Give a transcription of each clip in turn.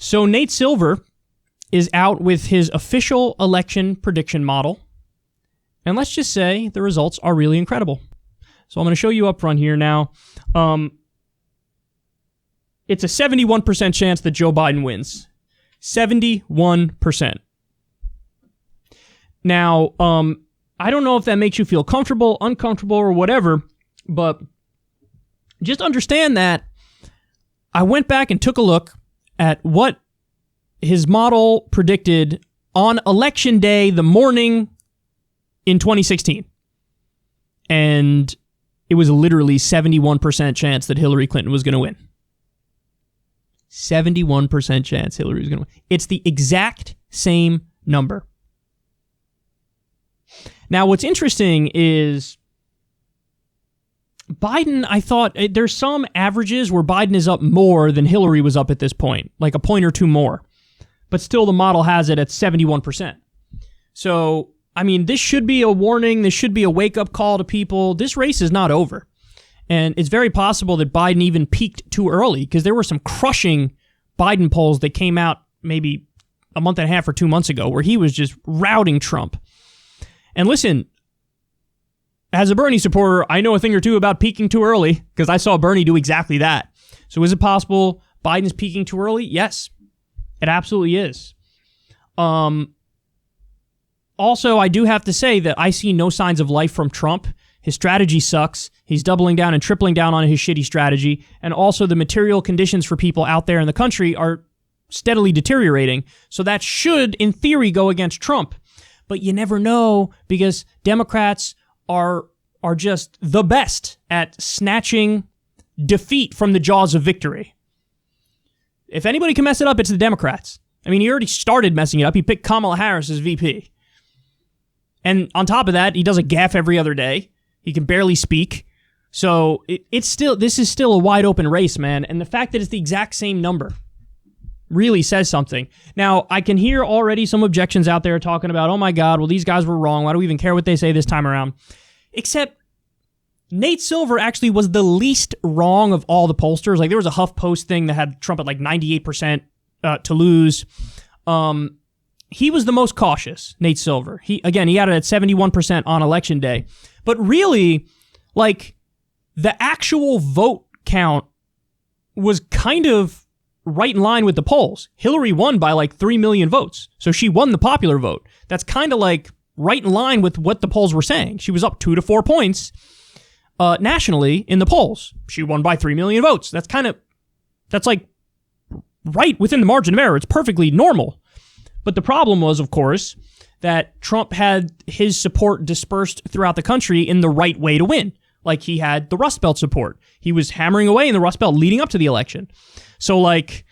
So Nate Silver is out with his official election prediction model. And let's just say the results are really incredible. So I'm going to show you up front here now. It's a 71% chance that Joe Biden wins. 71%. Now, I don't know if that makes you feel comfortable, uncomfortable, or whatever, but just understand that I went back and took a look at what his model predicted on election day, the morning in 2016. And it was literally 71% chance that Hillary Clinton was going to win. 71% chance Hillary was going to win. It's the exact same number. Now, what's interesting is Biden, I thought, there's some averages where Biden is up more than Hillary was up at this point, like a point or two more. But still, the model has it at 71%. So, I mean, this should be a warning. This should be a wake-up call to people. This race is not over. And it's very possible that Biden even peaked too early, because there were some crushing Biden polls that came out maybe a month and a half or 2 months ago where he was just routing Trump. And listen, as a Bernie supporter, I know a thing or two about peaking too early, because I saw Bernie do exactly that. So is it possible Biden's peaking too early? Yes, it absolutely is. Also, I do have to say that I see no signs of life from Trump. His strategy sucks. He's doubling down and tripling down on his shitty strategy. And also the material conditions for people out there in the country are steadily deteriorating. So that should, in theory, go against Trump. But you never know, because Democrats are just the best at snatching defeat from the jaws of victory. If anybody can mess it up, it's the Democrats. I mean, he already started messing it up. He picked Kamala Harris as VP. And on top of that, he does a gaffe every other day. He can barely speak. So this is still a wide open race, man. And the fact that it's the exact same number really says something. Now, I can hear already some objections out there talking about, oh my God, well, these guys were wrong. Why do we even care what they say this time around? Except Nate Silver actually was the least wrong of all the pollsters. Like, there was a HuffPost thing that had Trump at like 98% to lose. He was the most cautious, Nate Silver. He had it at 71% on election day. But really, like, the actual vote count was kind of right in line with the polls. Hillary won by like 3 million votes. So she won the popular vote. That's kind of like right in line with what the polls were saying. She was up 2 to 4 points nationally in the polls. She won by 3 million votes. That's like right within the margin of error. It's perfectly normal. But the problem was, of course, that Trump had his support dispersed throughout the country in the right way to win. Like, he had the Rust Belt support. He was hammering away in the Rust Belt leading up to the election. So, like,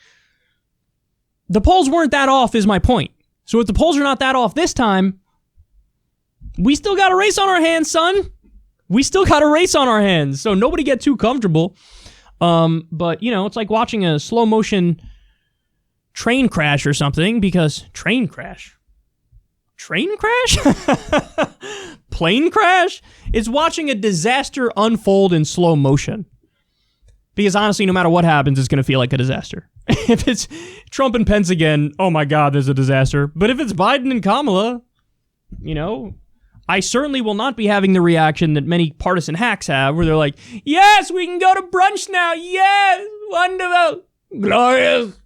the polls weren't that off is my point. So if the polls are not that off this time, we still got a race on our hands, son. We still got a race on our hands. So nobody get too comfortable. But, you know, it's like watching a slow motion train crash or something, because plane crash? It's watching a disaster unfold in slow motion. Because honestly, no matter what happens, it's going to feel like a disaster. If it's Trump and Pence again, oh my God, there's a disaster. But if it's Biden and Kamala, you know, I certainly will not be having the reaction that many partisan hacks have, where they're like, yes, we can go to brunch now. Yes, wonderful, glorious.